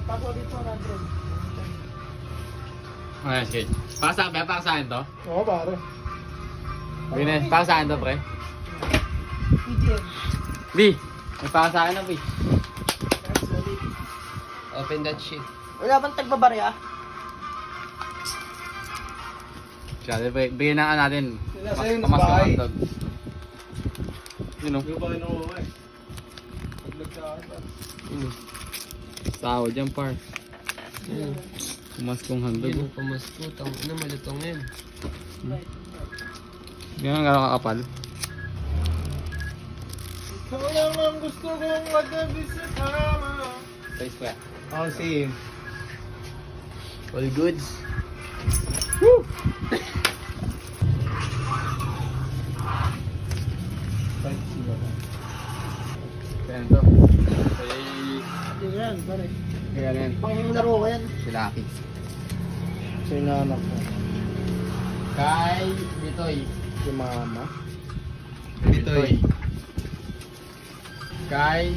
Papo dito 100. Okay, sige. Para sa akin to? Oo, pare. Bine, para sa akin to, pre. PGM. B, may para sa akin na, B. Open that shit. Wala bang tagbabarya? Siya, bigyan na natin. Sila sa'yo ng Pamas bahay. hotdog. Yun o. Yung ba kinuha eh? Paglag sa akin pa. Sawa dyan, par. Yan. Pumas kong hotdog. Yan ang pamasko. Tangina, malutong yan. Yan ang gano'ng kakapal. Ikaw lang ang gusto kong magabi sa kama. Size ko yan. Oh, same. All goods. Woo! Kaya to. Yan, pare. Kaya yan. Panglaro ko yan. Si Lucky. Sa inaanak ko. Kay Bitoy. Si mama. Bitoy. Kay